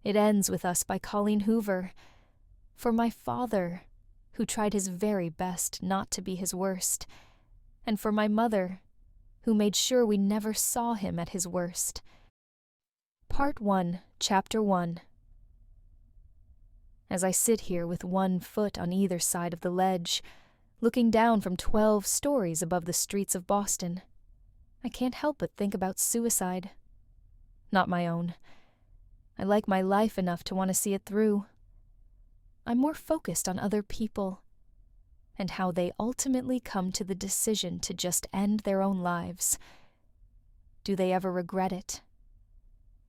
It ends with us by Colleen Hoover. For my father, who tried his very best not to be his worst. And for my mother, who made sure we never saw him at his worst. Part 1, Chapter 1. As I sit here with one foot on either side of the ledge, looking down from 12 stories above the streets of Boston, I can't help but think about suicide. Not my own. I like my life enough to want to see it through. I'm more focused on other people, and how they ultimately come to the decision to just end their own lives. Do they ever regret it?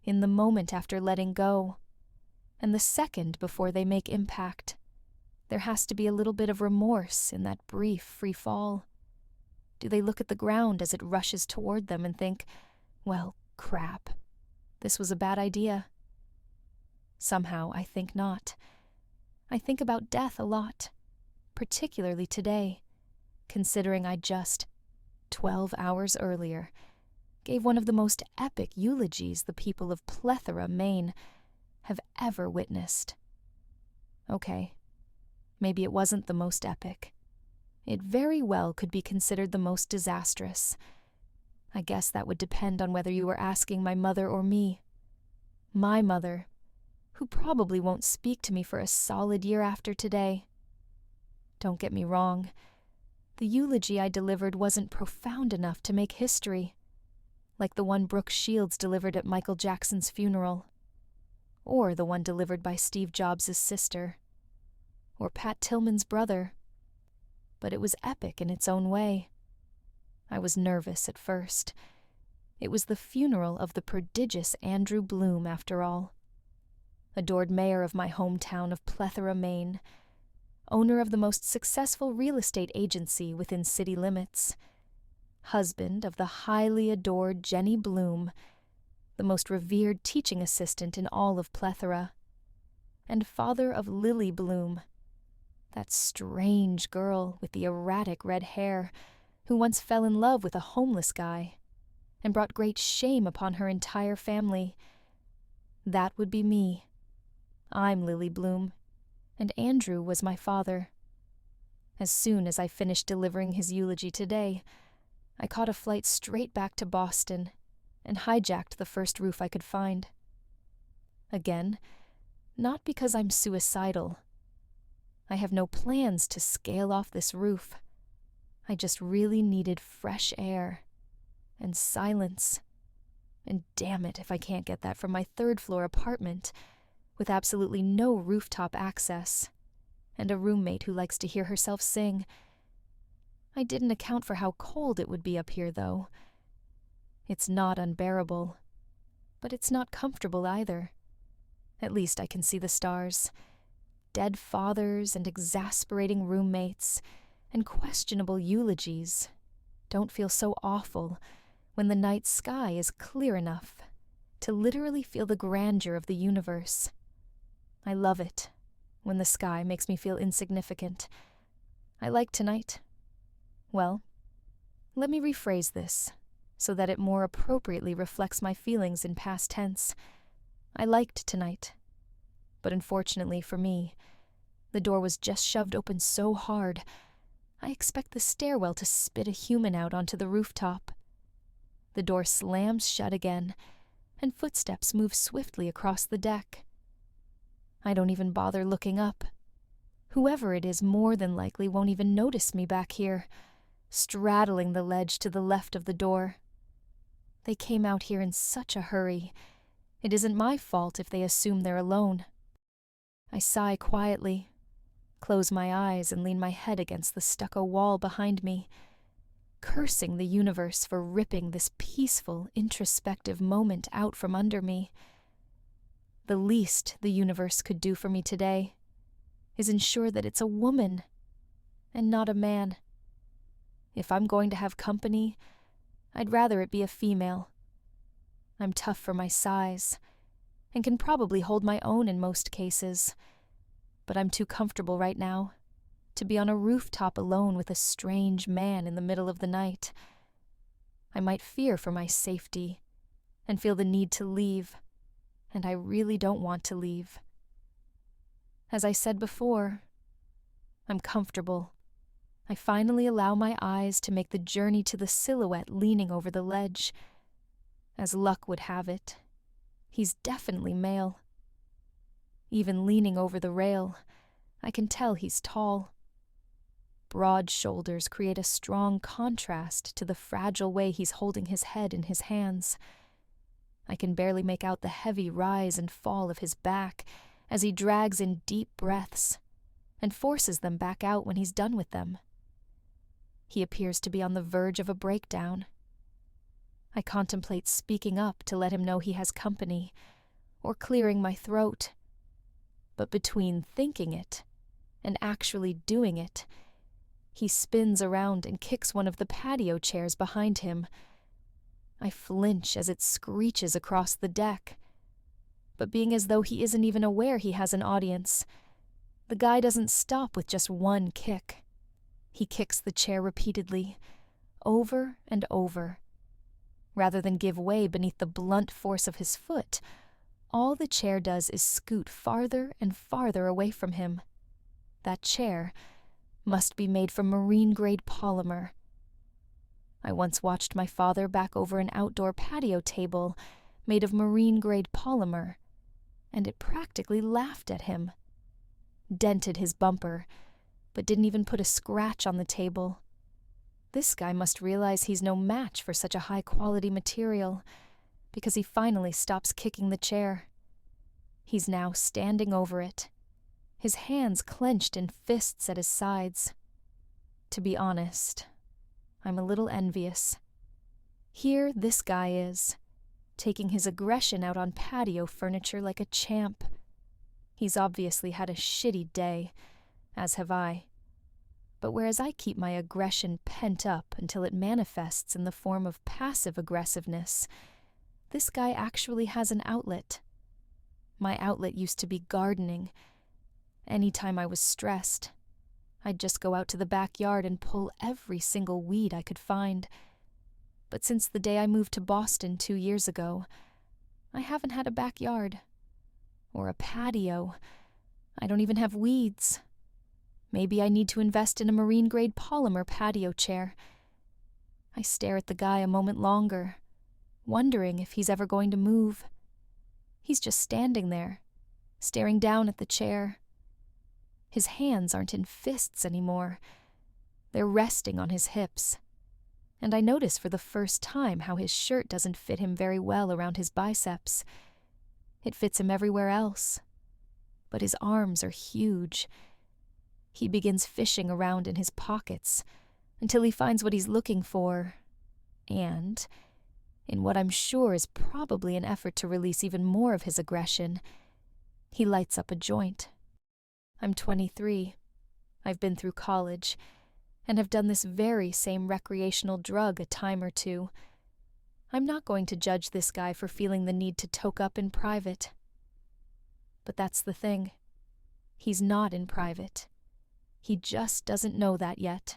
In the moment after letting go, and the second before they make impact, there has to be a little bit of remorse in that brief free fall. Do they look at the ground as it rushes toward them and think, well, crap, this was a bad idea? Somehow I think not. I think about death a lot, particularly today, considering I just, 12 hours earlier, gave one of the most epic eulogies the people of Plethora, Maine, have ever witnessed. Okay, maybe it wasn't the most epic. It very well could be considered the most disastrous. I guess that would depend on whether you were asking my mother or me. My mother, who probably won't speak to me for a solid year after today. Don't get me wrong. The eulogy I delivered wasn't profound enough to make history, like the one Brooke Shields delivered at Michael Jackson's funeral, or the one delivered by Steve Jobs' sister, or Pat Tillman's brother. But it was epic in its own way. I was nervous at first. It was the funeral of the prodigious Andrew Bloom, after all. Adored mayor of my hometown of Plethora, Maine, owner of the most successful real estate agency within city limits, husband of the highly adored Jenny Bloom, the most revered teaching assistant in all of Plethora, and father of Lily Bloom, that strange girl with the erratic red hair who once fell in love with a homeless guy and brought great shame upon her entire family. That would be me. I'm Lily Bloom, and Andrew was my father. As soon as I finished delivering his eulogy today, I caught a flight straight back to Boston and hijacked the first roof I could find. Again, not because I'm suicidal. I have no plans to scale off this roof. I just really needed fresh air and silence. And damn it if I can't get that from my third-floor apartment, with absolutely no rooftop access, and a roommate who likes to hear herself sing. I didn't account for how cold it would be up here, though. It's not unbearable, but it's not comfortable either. At least I can see the stars. Dead fathers and exasperating roommates and questionable eulogies don't feel so awful when the night sky is clear enough to literally feel the grandeur of the universe. I love it when the sky makes me feel insignificant. I like tonight. Well, let me rephrase this so that it more appropriately reflects my feelings in past tense. I liked tonight, but unfortunately for me, the door was just shoved open so hard, I expect the stairwell to spit a human out onto the rooftop. The door slams shut again, and footsteps move swiftly across the deck. I don't even bother looking up. Whoever it is more than likely won't even notice me back here, straddling the ledge to the left of the door. They came out here in such a hurry. It isn't my fault if they assume they're alone. I sigh quietly, close my eyes and lean my head against the stucco wall behind me, cursing the universe for ripping this peaceful, introspective moment out from under me. The least the universe could do for me today is ensure that it's a woman and not a man. If I'm going to have company, I'd rather it be a female. I'm tough for my size and can probably hold my own in most cases, but I'm too comfortable right now to be on a rooftop alone with a strange man in the middle of the night. I might fear for my safety and feel the need to leave, and I really don't want to leave. As I said before, I'm comfortable. I finally allow my eyes to make the journey to the silhouette leaning over the ledge. As luck would have it, he's definitely male. Even leaning over the rail, I can tell he's tall. Broad shoulders create a strong contrast to the fragile way he's holding his head in his hands. I can barely make out the heavy rise and fall of his back as he drags in deep breaths and forces them back out when he's done with them. He appears to be on the verge of a breakdown. I contemplate speaking up to let him know he has company, or clearing my throat. But between thinking it and actually doing it, he spins around and kicks one of the patio chairs behind him. I flinch as it screeches across the deck. But being as though he isn't even aware he has an audience, the guy doesn't stop with just one kick. He kicks the chair repeatedly, over and over. Rather than give way beneath the blunt force of his foot, all the chair does is scoot farther and farther away from him. That chair must be made from marine-grade polymer. I once watched my father back over an outdoor patio table made of marine-grade polymer, and it practically laughed at him. Dented his bumper, but didn't even put a scratch on the table. This guy must realize he's no match for such a high-quality material, because he finally stops kicking the chair. He's now standing over it, his hands clenched in fists at his sides. To be honest, I'm a little envious. Here this guy is, taking his aggression out on patio furniture like a champ. He's obviously had a shitty day, as have I. But whereas I keep my aggression pent up until it manifests in the form of passive aggressiveness, this guy actually has an outlet. My outlet used to be gardening. Anytime I was stressed, I'd just go out to the backyard and pull every single weed I could find. But since the day I moved to Boston 2 years ago, I haven't had a backyard. Or a patio. I don't even have weeds. Maybe I need to invest in a marine-grade polymer patio chair. I stare at the guy a moment longer, wondering if he's ever going to move. He's just standing there, staring down at the chair. His hands aren't in fists anymore. They're resting on his hips. And I notice for the first time how his shirt doesn't fit him very well around his biceps. It fits him everywhere else. But his arms are huge. He begins fishing around in his pockets until he finds what he's looking for, and, in what I'm sure is probably an effort to release even more of his aggression, he lights up a joint. I'm 23. I've been through college, and have done this very same recreational drug a time or two. I'm not going to judge this guy for feeling the need to toke up in private. But that's the thing. He's not in private. He just doesn't know that yet.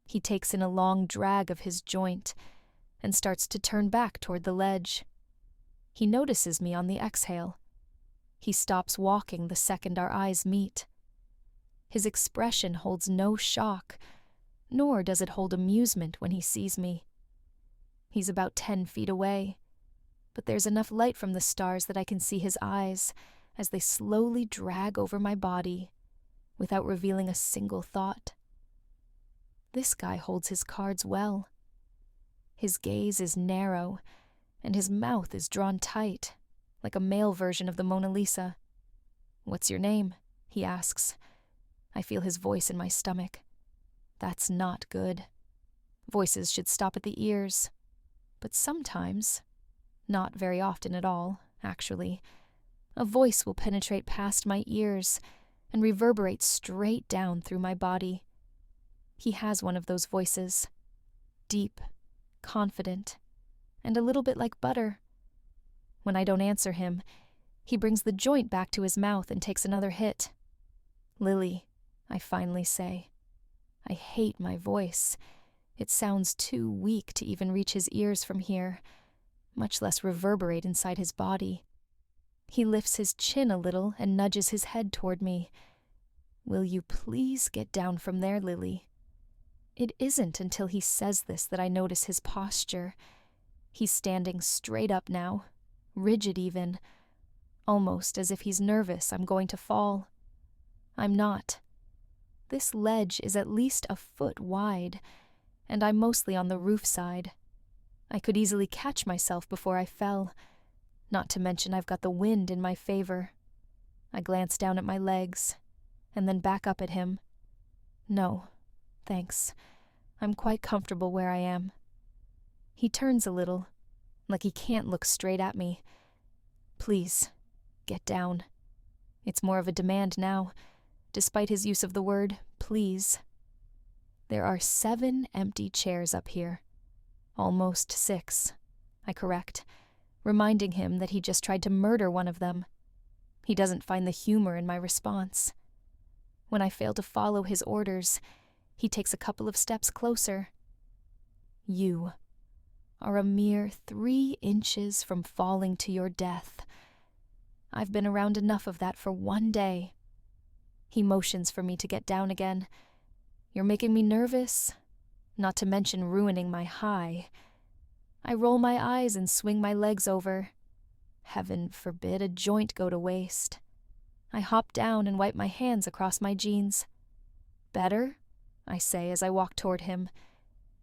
He takes in a long drag of his joint and starts to turn back toward the ledge. He notices me on the exhale. He stops walking the second our eyes meet. His expression holds no shock, nor does it hold amusement when he sees me. He's about 10 feet away, but there's enough light from the stars that I can see his eyes as they slowly drag over my body, without revealing a single thought. This guy holds his cards well. His gaze is narrow, and his mouth is drawn tight, like a male version of the Mona Lisa. "What's your name?" he asks. I feel his voice in my stomach. That's not good. Voices should stop at the ears. But sometimes, not very often at all, actually, a voice will penetrate past my ears and reverberate straight down through my body. He has one of those voices. Deep, confident, and a little bit like butter. When I don't answer him, he brings the joint back to his mouth and takes another hit. "Lily," I finally say. I hate my voice. It sounds too weak to even reach his ears from here, much less reverberate inside his body. He lifts his chin a little and nudges his head toward me. Will you please get down from there, Lily? It isn't until he says this that I notice his posture. He's standing straight up now, rigid even, almost as if he's nervous I'm going to fall. I'm not. This ledge is at least a foot wide, and I'm mostly on the roof side. I could easily catch myself before I fell, not to mention I've got the wind in my favor. I glance down at my legs, and then back up at him. No, thanks. I'm quite comfortable where I am. He turns a little, like he can't look straight at me. Please, get down. It's more of a demand now, despite his use of the word please. There are 7 empty chairs up here. Almost 6, I correct, reminding him that he just tried to murder one of them. He doesn't find the humor in my response. When I fail to follow his orders, he takes a couple of steps closer. You are a mere 3 inches from falling to your death. I've been around enough of that for one day. He motions for me to get down again. You're making me nervous, not to mention ruining my high. I roll my eyes and swing my legs over. Heaven forbid a joint go to waste. I hop down and wipe my hands across my jeans. Better? I say as I walk toward him.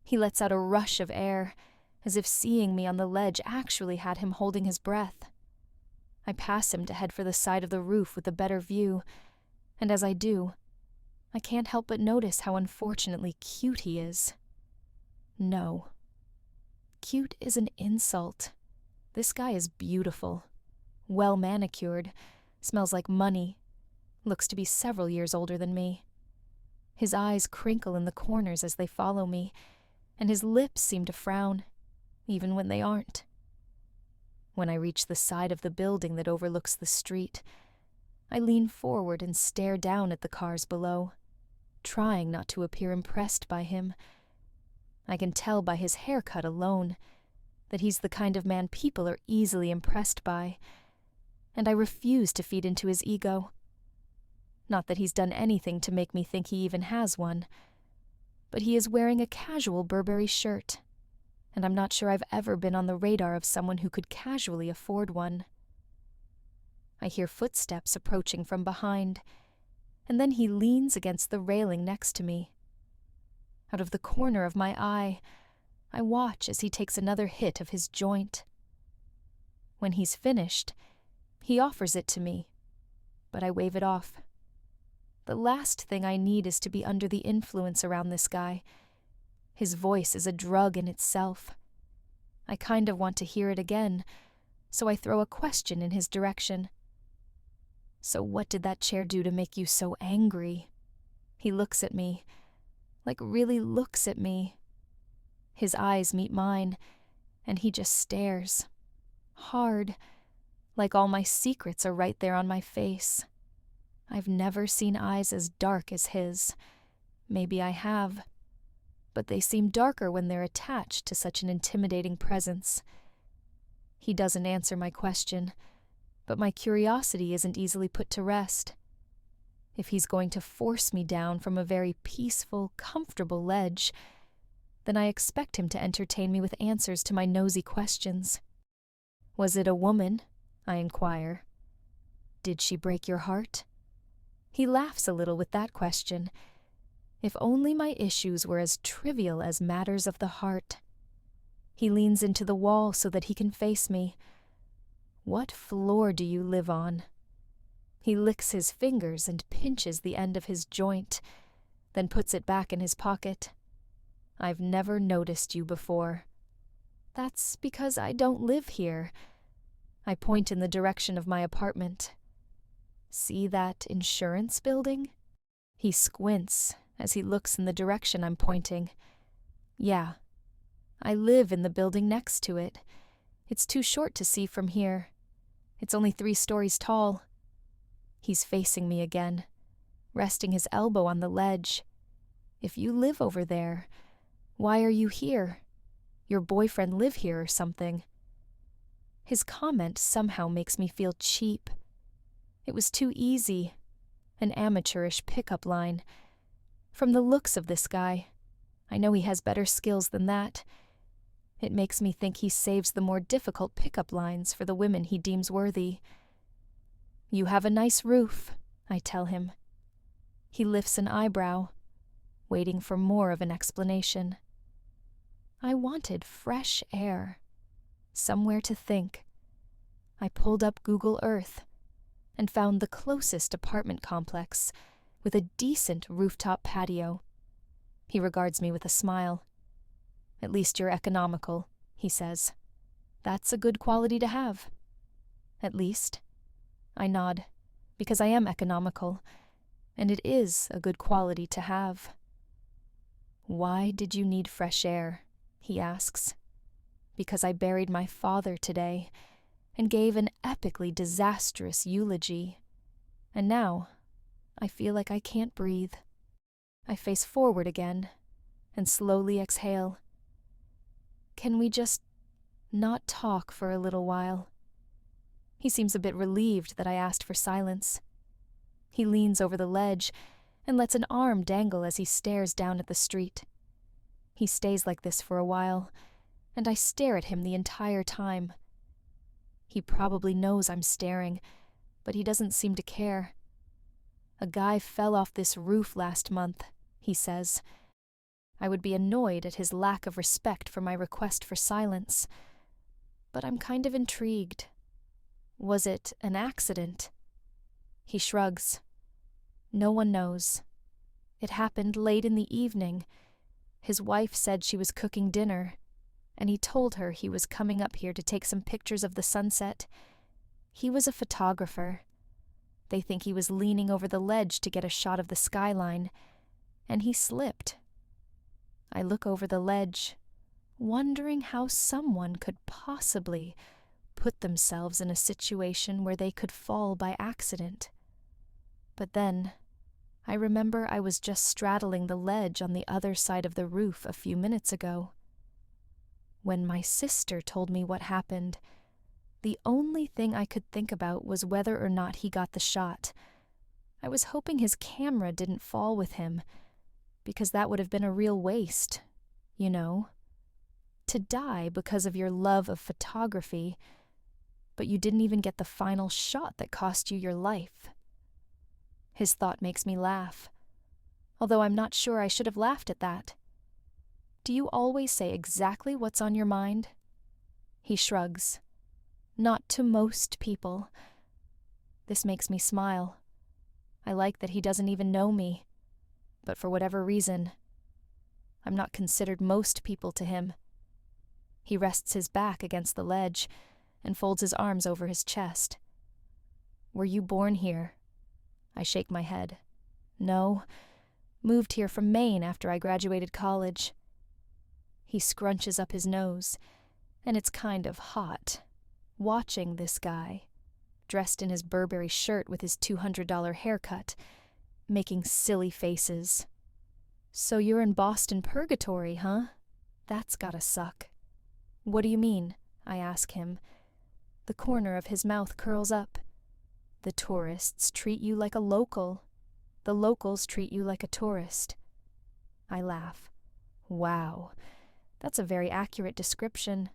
He lets out a rush of air, as if seeing me on the ledge actually had him holding his breath. I pass him to head for the side of the roof with a better view, and as I do, I can't help but notice how unfortunately cute he is. No. Cute is an insult. This guy is beautiful, well manicured, smells like money, looks to be several years older than me. His eyes crinkle in the corners as they follow me, and his lips seem to frown, even when they aren't. When I reach the side of the building that overlooks the street, I lean forward and stare down at the cars below, trying not to appear impressed by him. I can tell by his haircut alone that he's the kind of man people are easily impressed by, and I refuse to feed into his ego. Not that he's done anything to make me think he even has one, but he is wearing a casual Burberry shirt, and I'm not sure I've ever been on the radar of someone who could casually afford one. I hear footsteps approaching from behind, and then he leans against the railing next to me. Out of the corner of my eye, I watch as he takes another hit of his joint. When he's finished, he offers it to me, but I wave it off. The last thing I need is to be under the influence around this guy. His voice is a drug in itself. I kind of want to hear it again, so I throw a question in his direction. So what did that chair do to make you so angry? He looks at me, like really looks at me. His eyes meet mine, and he just stares. Hard, like all my secrets are right there on my face. I've never seen eyes as dark as his. Maybe I have. But they seem darker when they're attached to such an intimidating presence. He doesn't answer my question, but my curiosity isn't easily put to rest. If he's going to force me down from a very peaceful, comfortable ledge, then I expect him to entertain me with answers to my nosy questions. Was it a woman? I inquire. Did she break your heart? He laughs a little with that question. If only my issues were as trivial as matters of the heart. He leans into the wall so that he can face me. What floor do you live on? He licks his fingers and pinches the end of his joint, then puts it back in his pocket. I've never noticed you before. That's because I don't live here. I point in the direction of my apartment. See that insurance building? He squints as he looks in the direction I'm pointing. Yeah, I live in the building next to it. It's too short to see from here. It's only 3 stories tall. He's facing me again, resting his elbow on the ledge. If you live over there, why are you here? Your boyfriend live here or something? His comment somehow makes me feel cheap. It was too easy, an amateurish pickup line. From the looks of this guy, I know he has better skills than that. It makes me think he saves the more difficult pickup lines for the women he deems worthy. "You have a nice roof," I tell him. He lifts an eyebrow, waiting for more of an explanation. I wanted fresh air, somewhere to think. I pulled up Google Earth and found the closest apartment complex with a decent rooftop patio. He regards me with a smile. "At least you're economical," he says. "That's a good quality to have." "At least." I nod, because I am economical, and it is a good quality to have. "Why did you need fresh air?" he asks. "Because I buried my father today and gave an epically disastrous eulogy. And now I feel like I can't breathe." I face forward again and slowly exhale. "Can we just not talk for a little while?" He seems a bit relieved that I asked for silence. He leans over the ledge and lets an arm dangle as he stares down at the street. He stays like this for a while, and I stare at him the entire time. He probably knows I'm staring, but he doesn't seem to care. "A guy fell off this roof last month," he says. I would be annoyed at his lack of respect for my request for silence, but I'm kind of intrigued. Was it an accident? He shrugs. "No one knows. It happened late in the evening. His wife said she was cooking dinner, and he told her he was coming up here to take some pictures of the sunset. He was a photographer. They think he was leaning over the ledge to get a shot of the skyline, and he slipped. I look over the ledge, wondering how someone could possibly put themselves in a situation where they could fall by accident. But then I remember I was just straddling the ledge on the other side of the roof a few minutes ago. When my sister told me what happened, the only thing I could think about was whether or not he got the shot. I was hoping his camera didn't fall with him, because that would have been a real waste, you know. To die because of your love of photography, but you didn't even get the final shot that cost you your life. His thought makes me laugh, although I'm not sure I should have laughed at that. "Do you always say exactly what's on your mind?" He shrugs. "Not to most people." This makes me smile. I like that he doesn't even know me, but for whatever reason, I'm not considered most people to him. He rests his back against the ledge and folds his arms over his chest. "Were you born here?" I shake my head. "No, moved here from Maine after I graduated college." He scrunches up his nose, and it's kind of hot, watching this guy, dressed in his Burberry shirt with his $200 haircut, making silly faces. "So you're in Boston purgatory, huh? That's gotta suck." "What do you mean?" I ask him. The corner of his mouth curls up. "The tourists treat you like a local. The locals treat you like a tourist." I laugh. "Wow, that's a very accurate description.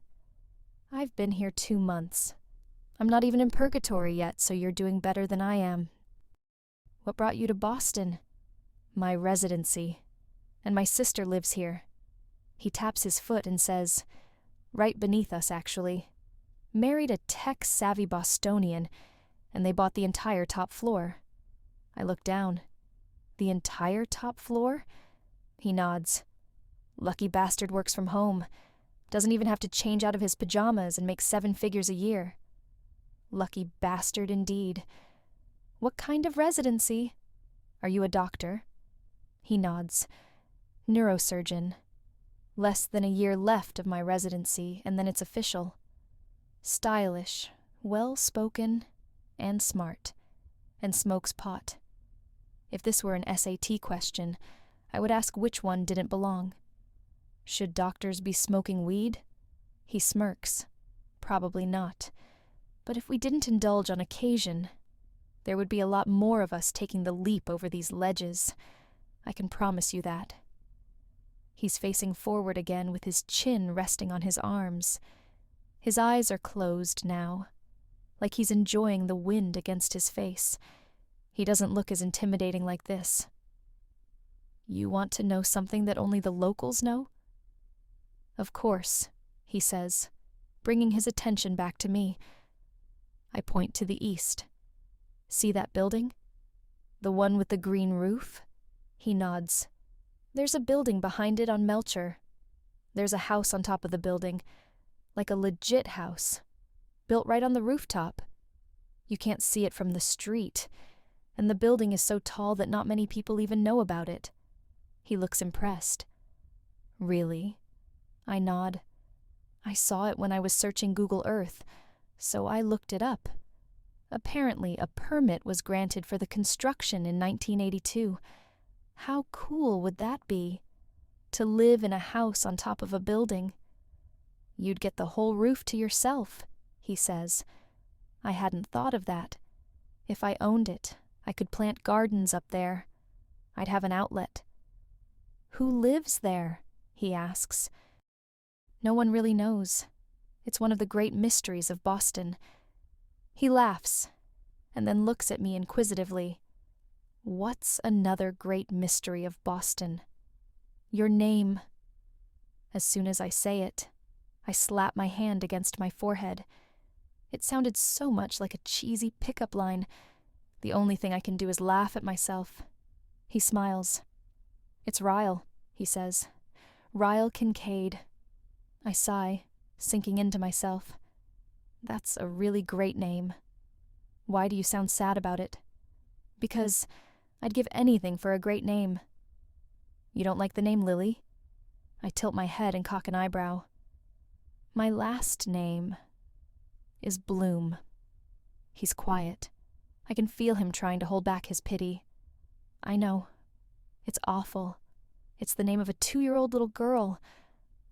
I've been here 2 months. I'm not even in purgatory yet, so you're doing better than I am." "What brought you to Boston?" "My residency. And my sister lives here." He taps his foot and says, "Right beneath us, actually. Married a tech-savvy Bostonian, and they bought the entire top floor." I look down. "The entire top floor?" He nods. "Lucky bastard works from home. Doesn't even have to change out of his pajamas and makes 7 figures a year." Lucky bastard indeed. "What kind of residency? Are you a doctor?" He nods. "Neurosurgeon. Less than a year left of my residency, and then it's official. Stylish, well-spoken, and smart, and smokes pot. If this were an SAT question, I would ask which one didn't belong. Should doctors be smoking weed?" He smirks. probably not. But if we didn't indulge on occasion, there would be a lot more of us taking the leap over these ledges. I can promise you that. He's facing forward again with his chin resting on his arms. His eyes are closed now, like he's enjoying the wind against his face. He doesn't look as intimidating like this. You want to know something that only the locals know? Of course, he says, bringing his attention back to me. I point to the east. See that building? The one with the green roof? He nods. There's a building behind it on Melcher. There's a house on top of the building, like a legit house, built right on the rooftop. You can't see it from the street, and the building is so tall that not many people even know about it. He looks impressed. Really? I nod. I saw it when I was searching Google Earth, so I looked it up. Apparently, a permit was granted for the construction in 1982. How cool would that be? To live in a house on top of a building. You'd get the whole roof to yourself, he says. I hadn't thought of that. If I owned it, I could plant gardens up there. I'd have an outlet. Who lives there? He asks. No one really knows. It's one of the great mysteries of Boston. He laughs, and then looks at me inquisitively. What's another great mystery of Boston? Your name. As soon as I say it, I slap my hand against my forehead. It sounded so much like a cheesy pickup line. The only thing I can do is laugh at myself. He smiles. It's Ryle, he says. Ryle Kincaid. I sigh, sinking into myself. That's a really great name. Why do you sound sad about it? Because I'd give anything for a great name. You don't like the name Lily? I tilt my head and cock an eyebrow. My last name is Bloom. He's quiet. I can feel him trying to hold back his pity. I know. It's awful. It's the name of a 2-year-old little girl,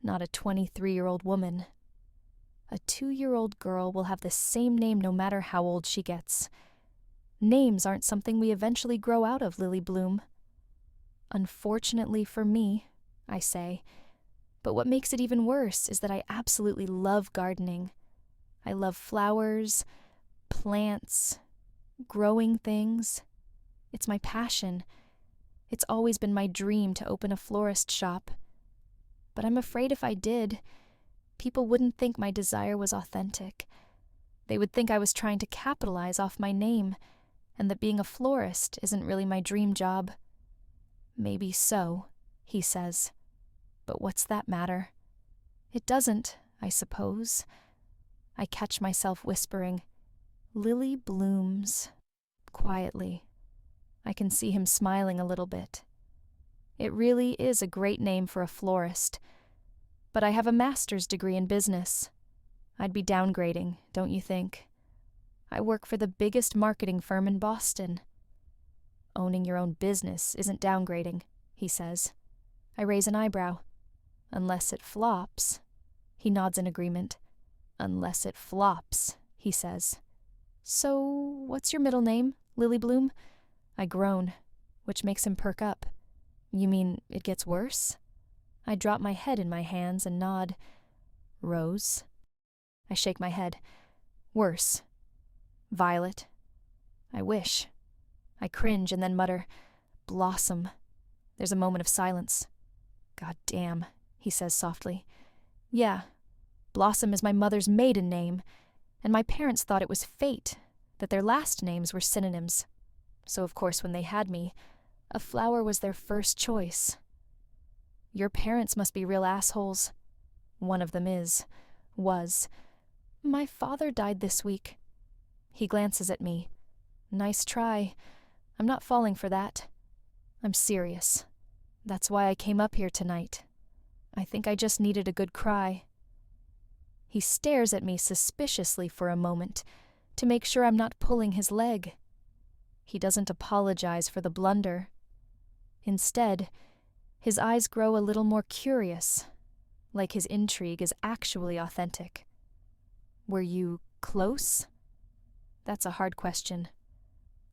not a 23-year-old woman. A 2-year-old girl will have the same name no matter how old she gets. Names aren't something we eventually grow out of, Lily Bloom. Unfortunately for me, I say. But what makes it even worse is that I absolutely love gardening. I love flowers, plants, growing things. It's my passion. It's always been my dream to open a florist shop. But I'm afraid if I did, people wouldn't think my desire was authentic. They would think I was trying to capitalize off my name, and that being a florist isn't really my dream job. Maybe so, he says. But what's that matter? It doesn't, I suppose. I catch myself whispering, Lily blooms, quietly. I can see him smiling a little bit. It really is a great name for a florist. But I have a master's degree in business. I'd be downgrading, don't you think? I work for the biggest marketing firm in Boston. Owning your own business isn't downgrading, he says. I raise an eyebrow. Unless it flops. He nods in agreement. Unless it flops, he says. So, what's your middle name, Lily Bloom? I groan, which makes him perk up. You mean it gets worse? I drop my head in my hands and nod. Rose? I shake my head. Worse. Violet? I wish. I cringe and then mutter, Blossom. There's a moment of silence. God damn, he says softly. Yeah, Blossom is my mother's maiden name, and my parents thought it was fate, that their last names were synonyms. So of course when they had me, a flower was their first choice. Your parents must be real assholes. One of them was. My father died this week. He glances at me. Nice try. I'm not falling for that. I'm serious. That's why I came up here tonight. I think I just needed a good cry. He stares at me suspiciously for a moment, to make sure I'm not pulling his leg. He doesn't apologize for the blunder. Instead, his eyes grow a little more curious, like his intrigue is actually authentic. Were you close? That's a hard question.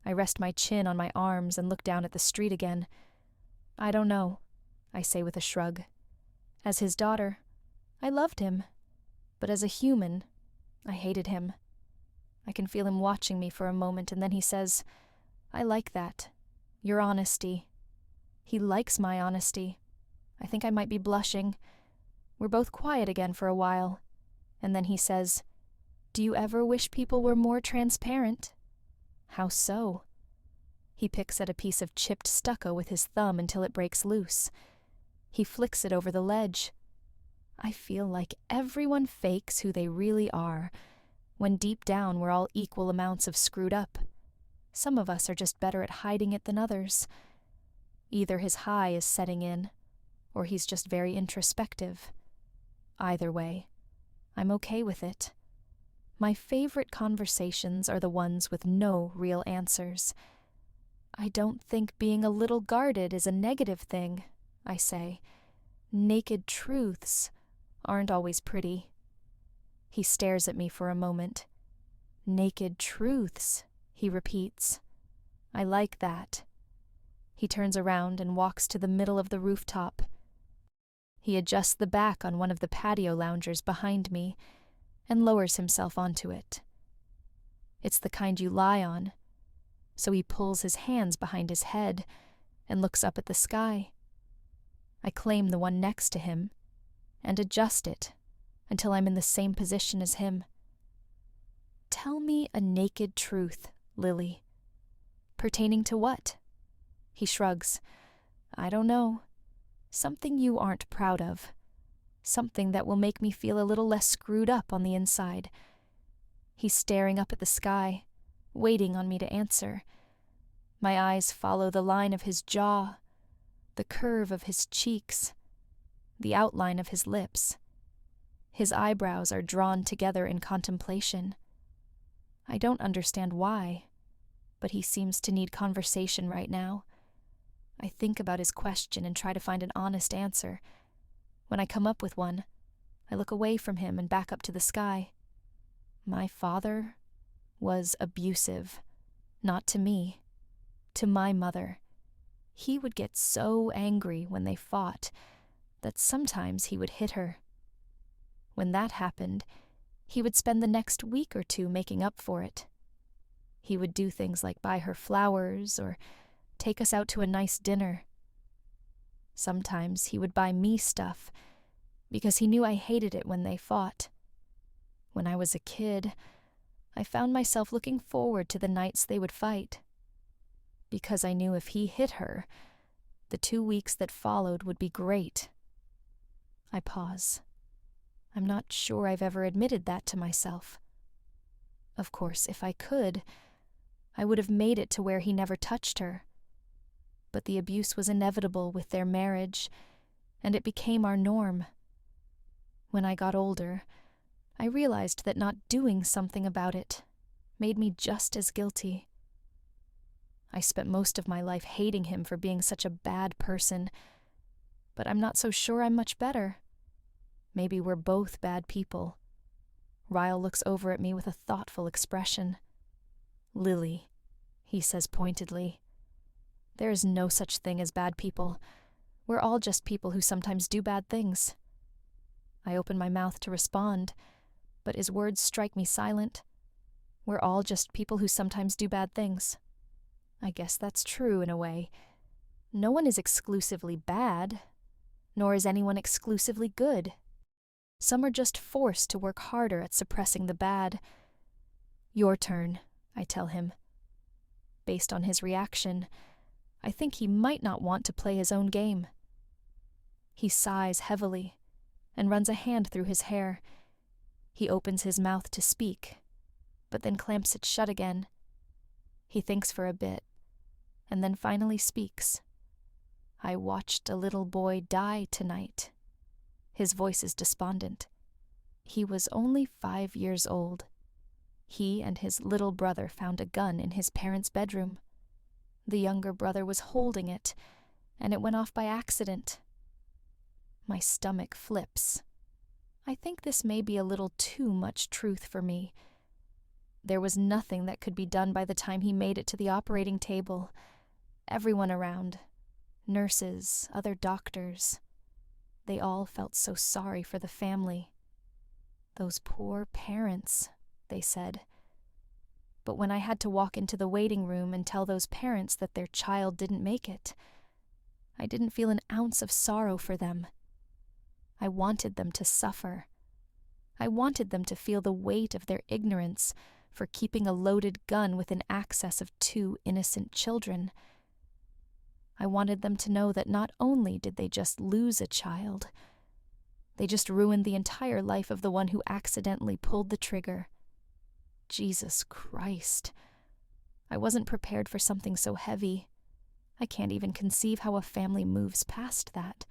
I rest my chin on my arms and look down at the street again. I don't know, I say with a shrug. As his daughter, I loved him. But as a human, I hated him. I can feel him watching me for a moment, and then he says, I like that. Your honesty. He likes my honesty. I think I might be blushing. We're both quiet again for a while. And then he says, Do you ever wish people were more transparent? How so? He picks at a piece of chipped stucco with his thumb until it breaks loose. He flicks it over the ledge. I feel like everyone fakes who they really are, when deep down we're all equal amounts of screwed up. Some of us are just better at hiding it than others. Either his high is setting in, or he's just very introspective. Either way, I'm okay with it. My favorite conversations are the ones with no real answers. I don't think being a little guarded is a negative thing, I say. Naked truths aren't always pretty. He stares at me for a moment. Naked truths, he repeats. I like that. He turns around and walks to the middle of the rooftop. He adjusts the back on one of the patio loungers behind me and lowers himself onto it. It's the kind you lie on, so he pulls his hands behind his head and looks up at the sky. I claim the one next to him and adjust it until I'm in the same position as him. Tell me a naked truth, Lily. Pertaining to what? He shrugs. I don't know. Something you aren't proud of. Something that will make me feel a little less screwed up on the inside. He's staring up at the sky, waiting on me to answer. My eyes follow the line of his jaw, the curve of his cheeks, the outline of his lips. His eyebrows are drawn together in contemplation. I don't understand why, but he seems to need conversation right now. I think about his question and try to find an honest answer. When I come up with one, I look away from him and back up to the sky. My father was abusive, not to me, to my mother. He would get so angry when they fought that sometimes he would hit her. When that happened, he would spend the next week or two making up for it. He would do things like buy her flowers or take us out to a nice dinner. Sometimes he would buy me stuff because he knew I hated it when they fought. When I was a kid, I found myself looking forward to the nights they would fight. Because I knew if he hit her, the 2 weeks that followed would be great. I pause. I'm not sure I've ever admitted that to myself. Of course, if I could, I would have made it to where he never touched her. But the abuse was inevitable with their marriage, and it became our norm. When I got older, I realized that not doing something about it made me just as guilty. I spent most of my life hating him for being such a bad person, but I'm not so sure I'm much better. Maybe we're both bad people. Ryle looks over at me with a thoughtful expression. Lily, he says pointedly. There is no such thing as bad people. We're all just people who sometimes do bad things. I open my mouth to respond, but his words strike me silent. We're all just people who sometimes do bad things. I guess that's true in a way. No one is exclusively bad, nor is anyone exclusively good. Some are just forced to work harder at suppressing the bad. Your turn, I tell him. Based on his reaction, I think he might not want to play his own game. He sighs heavily and runs a hand through his hair. He opens his mouth to speak, but then clamps it shut again. He thinks for a bit, and then finally speaks. I watched a little boy die tonight. His voice is despondent. He was only 5 years old. He and his little brother found a gun in his parents' bedroom. The younger brother was holding it, and it went off by accident. My stomach flips. I think this may be a little too much truth for me. There was nothing that could be done by the time he made it to the operating table. Everyone around, nurses, other doctors, they all felt so sorry for the family. Those poor parents, they said. But when I had to walk into the waiting room and tell those parents that their child didn't make it, I didn't feel an ounce of sorrow for them. I wanted them to suffer. I wanted them to feel the weight of their ignorance for keeping a loaded gun within access of 2 innocent children. I wanted them to know that not only did they just lose a child, they just ruined the entire life of the one who accidentally pulled the trigger. Jesus Christ. I wasn't prepared for something so heavy. I can't even conceive how a family moves past that.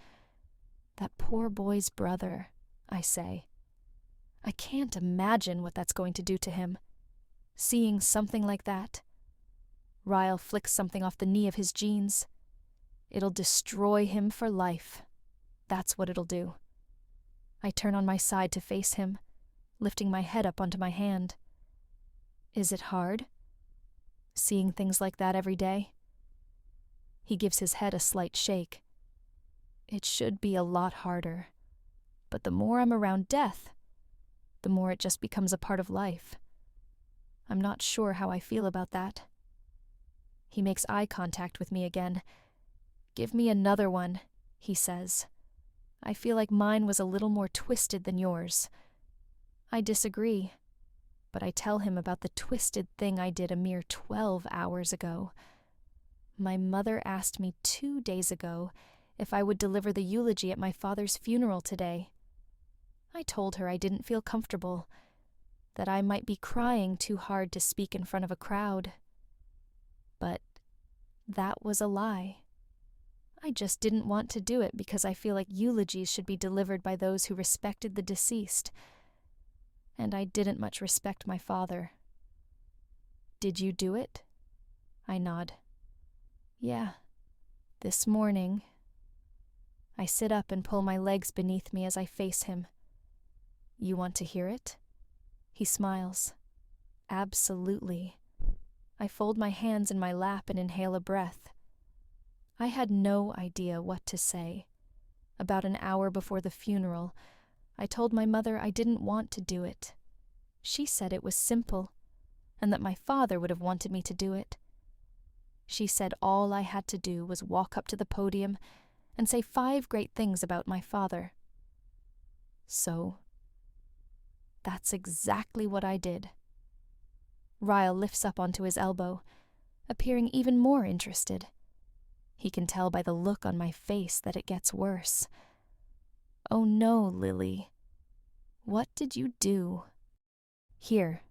That poor boy's brother, I say. I can't imagine what that's going to do to him. Seeing something like that. Ryle flicks something off the knee of his jeans. It'll destroy him for life. That's what it'll do. I turn on my side to face him, lifting my head up onto my hand. Is it hard? Seeing things like that every day? He gives his head a slight shake. It should be a lot harder. But the more I'm around death, the more it just becomes a part of life. I'm not sure how I feel about that. He makes eye contact with me again. Give me another one, he says. I feel like mine was a little more twisted than yours. I disagree, but I tell him about the twisted thing I did a mere 12 hours ago. My mother asked me 2 days ago if I would deliver the eulogy at my father's funeral today. I told her I didn't feel comfortable, that I might be crying too hard to speak in front of a crowd. But that was a lie. I just didn't want to do it because I feel like eulogies should be delivered by those who respected the deceased. And I didn't much respect my father. Did you do it? I nod. Yeah, this morning. I sit up and pull my legs beneath me as I face him. You want to hear it? He smiles. Absolutely. I fold my hands in my lap and inhale a breath. I had no idea what to say. About an hour before the funeral, I told my mother I didn't want to do it. She said it was simple, and that my father would have wanted me to do it. She said all I had to do was walk up to the podium and say 5 great things about my father. So, that's exactly what I did. Ryle lifts up onto his elbow, appearing even more interested. He can tell by the look on my face that it gets worse. Oh no, Lily. What did you do? Here,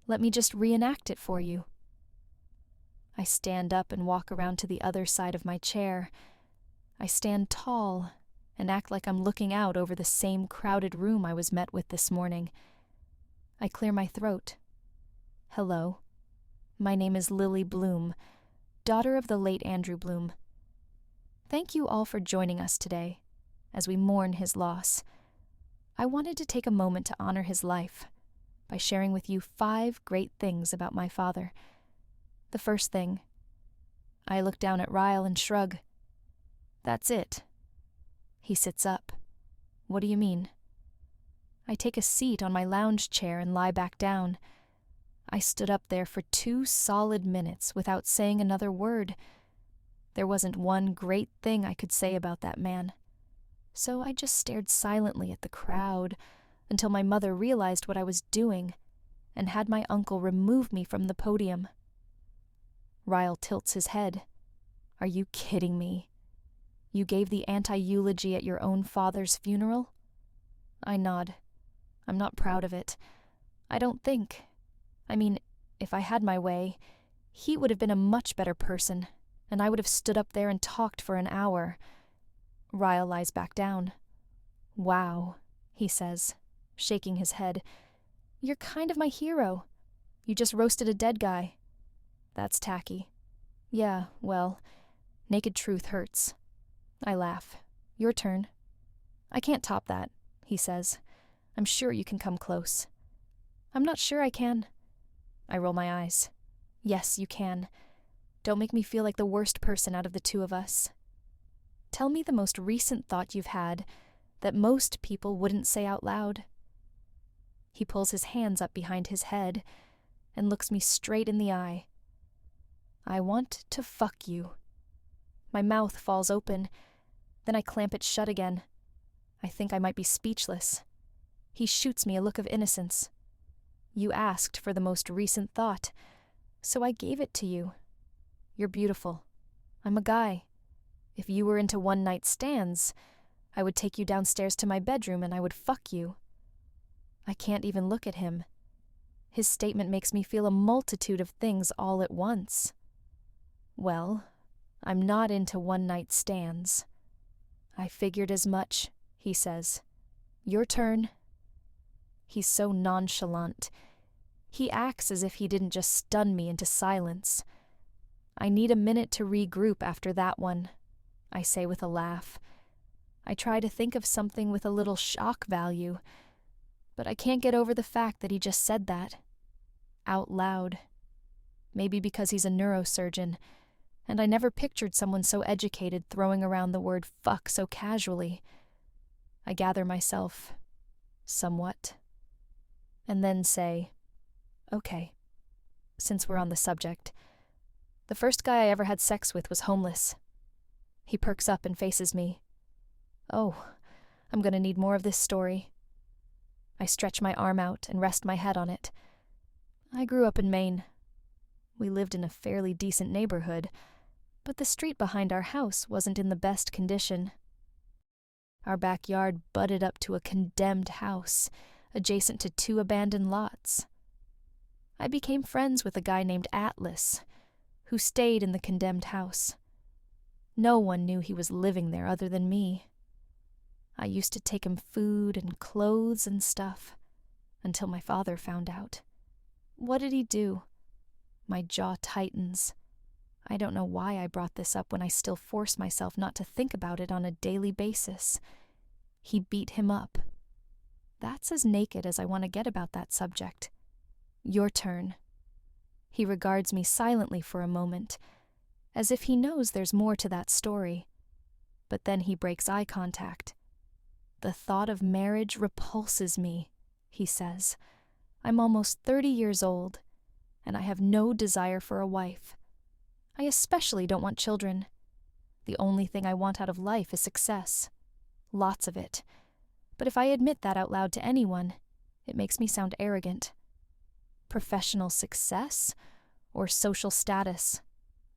let me just reenact it for you. I stand up and walk around to the other side of my chair. I stand tall and act like I'm looking out over the same crowded room I was met with this morning. I clear my throat. Hello. My name is Lily Bloom, daughter of the late Andrew Bloom. Thank you all for joining us today, as we mourn his loss. I wanted to take a moment to honor his life by sharing with you 5 great things about my father. The first thing, I look down at Ryle and shrug. That's it. He sits up. What do you mean? I take a seat on my lounge chair and lie back down. I stood up there for 2 solid minutes without saying another word. There wasn't one great thing I could say about that man. So I just stared silently at the crowd until my mother realized what I was doing and had my uncle remove me from the podium. Ryle tilts his head. Are you kidding me? You gave the anti-eulogy at your own father's funeral? I nod. I'm not proud of it. I don't think. I mean, if I had my way, he would have been a much better person, and I would have stood up there and talked for an hour. Ryle lies back down. Wow, he says, shaking his head. You're kind of my hero. You just roasted a dead guy. That's tacky. Yeah, well, naked truth hurts. I laugh. Your turn. I can't top that, he says. I'm sure you can come close." "I'm not sure I can." I roll my eyes. "Yes, you can. Don't make me feel like the worst person out of the two of us. Tell me the most recent thought you've had that most people wouldn't say out loud." He pulls his hands up behind his head and looks me straight in the eye. "I want to fuck you." My mouth falls open, then I clamp it shut again. I think I might be speechless. He shoots me a look of innocence. "You asked for the most recent thought, so I gave it to you. You're beautiful. I'm a guy. If you were into one-night stands, I would take you downstairs to my bedroom and I would fuck you." I can't even look at him. His statement makes me feel a multitude of things all at once. "Well, I'm not into one-night stands." "I figured as much," he says. "Your turn." He's so nonchalant. He acts as if he didn't just stun me into silence. "I need a minute to regroup after that one," I say with a laugh. I try to think of something with a little shock value, but I can't get over the fact that he just said that. Out loud. Maybe because he's a neurosurgeon, and I never pictured someone so educated throwing around the word fuck so casually. I gather myself, somewhat, and then say, "Okay, since we're on the subject. The first guy I ever had sex with was homeless." He perks up and faces me. "Oh, I'm gonna need more of this story." I stretch my arm out and rest my head on it. "I grew up in Maine. We lived in a fairly decent neighborhood, but the street behind our house wasn't in the best condition. Our backyard butted up to a condemned house, adjacent to 2 abandoned lots. I became friends with a guy named Atlas, who stayed in the condemned house. No one knew he was living there other than me. I used to take him food and clothes and stuff, until my father found out. What did he do?" My jaw tightens. I don't know why I brought this up when I still force myself not to think about it on a daily basis. He beat him up. That's as naked as I want to get about that subject. "Your turn." He regards me silently for a moment, as if he knows there's more to that story. But then he breaks eye contact. "The thought of marriage repulses me," he says. "I'm almost 30 years old, and I have no desire for a wife. I especially don't want children. The only thing I want out of life is success. Lots of it. But if I admit that out loud to anyone, it makes me sound arrogant. Professional success or social status?"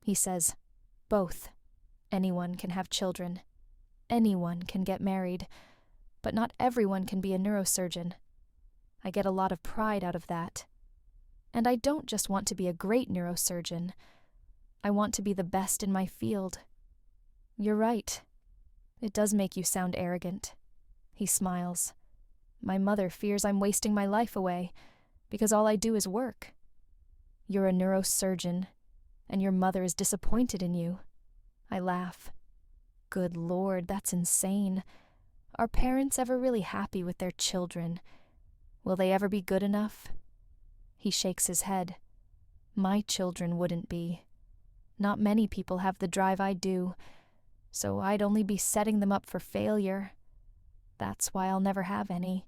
He says, "Both. Anyone can have children. Anyone can get married. But not everyone can be a neurosurgeon. I get a lot of pride out of that. And I don't just want to be a great neurosurgeon. I want to be the best in my field." "You're right. It does make you sound arrogant." He smiles. "My mother fears I'm wasting my life away, because all I do is work. You're a neurosurgeon, and your mother is disappointed in you." I laugh. Good Lord, that's insane. Are parents ever really happy with their children? Will they ever be good enough? He shakes his head. My children wouldn't be. Not many people have the drive I do, so I'd only be setting them up for failure. That's why I'll never have any.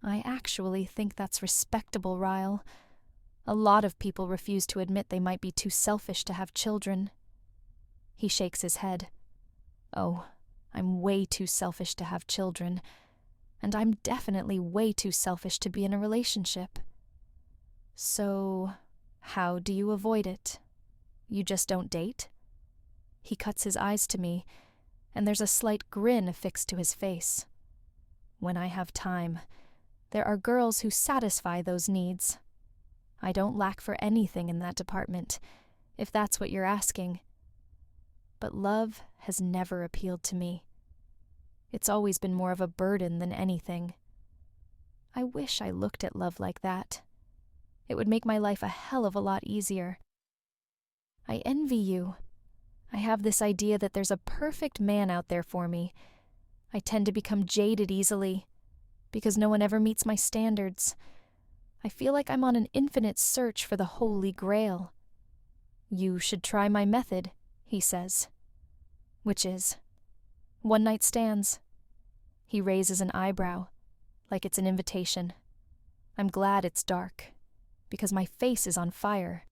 I actually think that's respectable, Ryle. A lot of people refuse to admit they might be too selfish to have children. He shakes his head. Oh, I'm way too selfish to have children, and I'm definitely way too selfish to be in a relationship. So, how do you avoid it? You just don't date? He cuts his eyes to me, and there's a slight grin affixed to his face. When I have time, there are girls who satisfy those needs. I don't lack for anything in that department, if that's what you're asking. But love has never appealed to me. It's always been more of a burden than anything. I wish I looked at love like that. It would make my life a hell of a lot easier. I envy you. I have this idea that there's a perfect man out there for me. I tend to become jaded easily. because no one ever meets my standards. I feel like I'm on an infinite search for the Holy Grail. You should try my method, he says. Which is? One-night stands. He raises an eyebrow, like it's an invitation. I'm glad it's dark, because my face is on fire.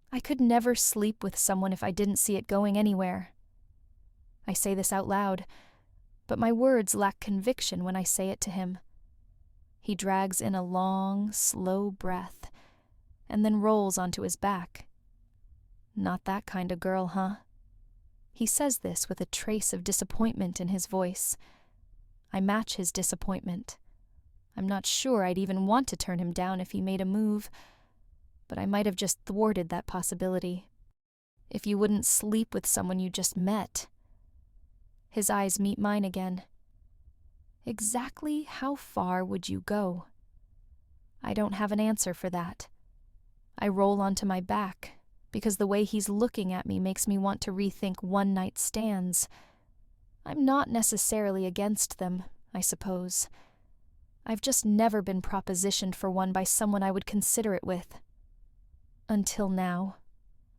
I could never sleep with someone if I didn't see it going anywhere. I say this out loud, but my words lack conviction when I say it to him. He drags in a long, slow breath, and then rolls onto his back. Not that kind of girl, huh? He says this with a trace of disappointment in his voice. I match his disappointment. I'm not sure I'd even want to turn him down if he made a move, but I might have just thwarted that possibility. If you wouldn't sleep with someone you just met. His eyes meet mine again. Exactly how far would you go? I don't have an answer for that. I roll onto my back, because the way he's looking at me makes me want to rethink one-night stands. I'm not necessarily against them, I suppose. I've just never been propositioned for one by someone I would consider it with. Until now,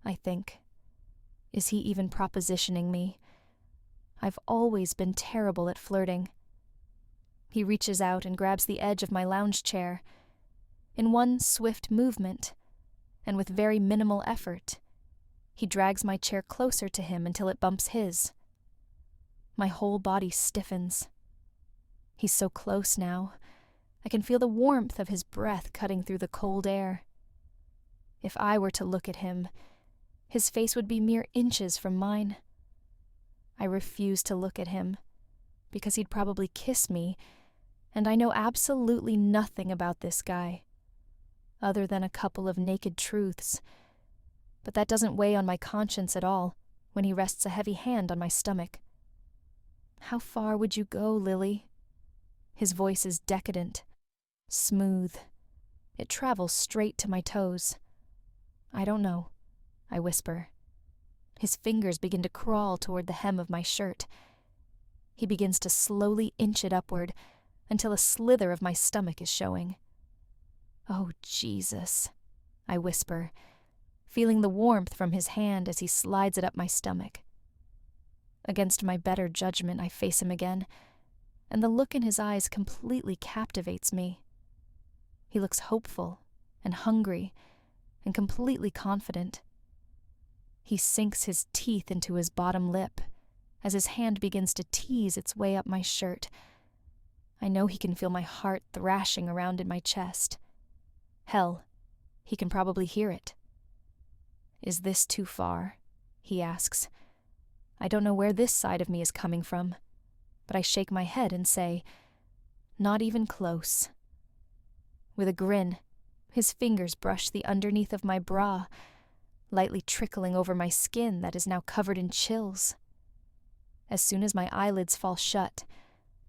I think. Is he even propositioning me? I've always been terrible at flirting. He reaches out and grabs the edge of my lounge chair. In one swift movement, and with very minimal effort, he drags my chair closer to him until it bumps his. My whole body stiffens. He's so close now. I can feel the warmth of his breath cutting through the cold air. If I were to look at him, his face would be mere inches from mine. I refuse to look at him, because he'd probably kiss me, and I know absolutely nothing about this guy, other than a couple of naked truths. But that doesn't weigh on my conscience at all when he rests a heavy hand on my stomach. How far would you go, Lily? His voice is decadent, smooth. It travels straight to my toes. I don't know, I whisper. His fingers begin to crawl toward the hem of my shirt. He begins to slowly inch it upward until a slither of my stomach is showing. Oh, Jesus, I whisper, feeling the warmth from his hand as he slides it up my stomach. Against my better judgment, I face him again, and the look in his eyes completely captivates me. He looks hopeful and hungry and completely confident. He sinks his teeth into his bottom lip as his hand begins to tease its way up my shirt. I know he can feel my heart thrashing around in my chest. Hell, he can probably hear it. Is this too far? He asks. I don't know where this side of me is coming from, but I shake my head and say, not even close. With a grin, his fingers brush the underneath of my bra, lightly trickling over my skin that is now covered in chills. As soon as my eyelids fall shut,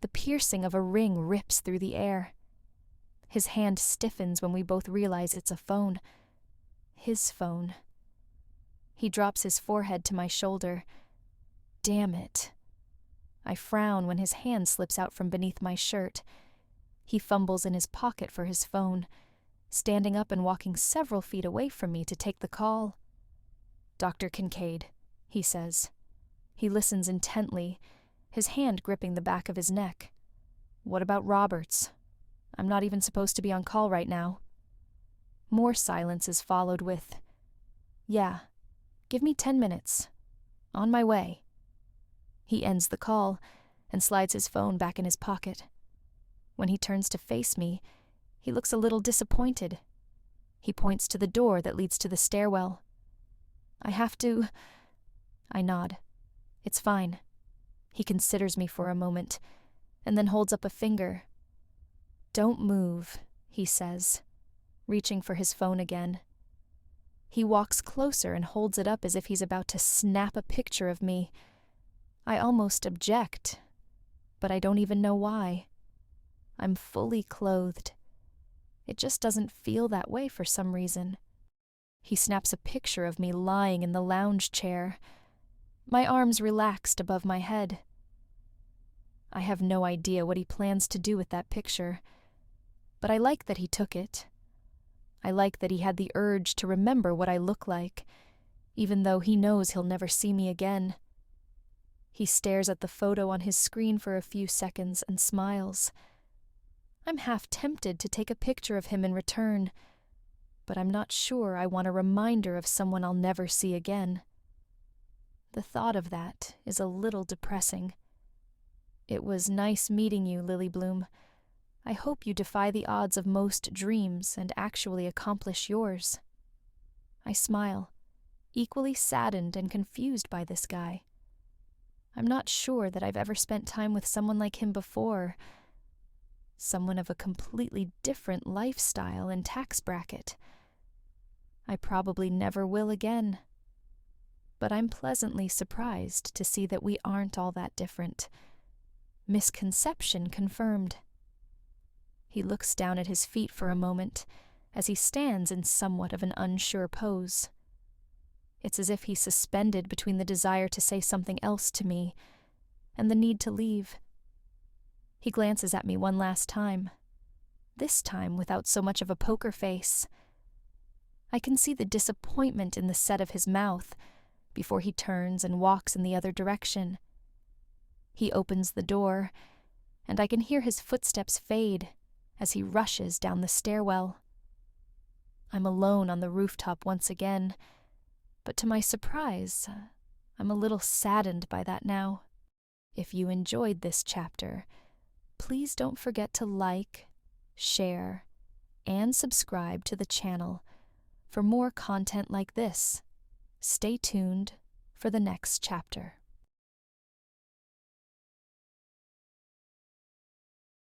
the piercing of a ring rips through the air. His hand stiffens when we both realize it's a phone. His phone. He drops his forehead to my shoulder. Damn it. I frown when his hand slips out from beneath my shirt. He fumbles in his pocket for his phone, standing up and walking several feet away from me to take the call. Dr. Kincaid, he says. He listens intently, his hand gripping the back of his neck. What about Roberts? I'm not even supposed to be on call right now. More silence is followed with, yeah, give me 10 minutes. On my way. He ends the call and slides his phone back in his pocket. When he turns to face me, he looks a little disappointed. He points to the door that leads to the stairwell. I nod. It's fine. He considers me for a moment, and then holds up a finger. Don't move, he says, reaching for his phone again. He walks closer and holds it up as if he's about to snap a picture of me. I almost object, but I don't even know why. I'm fully clothed. It just doesn't feel that way for some reason. He snaps a picture of me lying in the lounge chair, my arms relaxed above my head. I have no idea what he plans to do with that picture, but I like that he took it. I like that he had the urge to remember what I look like, even though he knows he'll never see me again. He stares at the photo on his screen for a few seconds and smiles. I'm half tempted to take a picture of him in return, but I'm not sure I want a reminder of someone I'll never see again. The thought of that is a little depressing. It was nice meeting you, Lily Bloom. I hope you defy the odds of most dreams and actually accomplish yours. I smile, equally saddened and confused by this guy. I'm not sure that I've ever spent time with someone like him before. Someone of a completely different lifestyle and tax bracket. I probably never will again. But I'm pleasantly surprised to see that we aren't all that different. Misconception confirmed. He looks down at his feet for a moment, as he stands in somewhat of an unsure pose. It's as if he's suspended between the desire to say something else to me and the need to leave. He glances at me one last time, this time without so much of a poker face. I can see the disappointment in the set of his mouth before he turns and walks in the other direction. He opens the door, and I can hear his footsteps fade as he rushes down the stairwell. I'm alone on the rooftop once again, but to my surprise, I'm a little saddened by that now. If you enjoyed this chapter, please don't forget to like, share, and subscribe to the channel for more content like this. Stay tuned for the next chapter.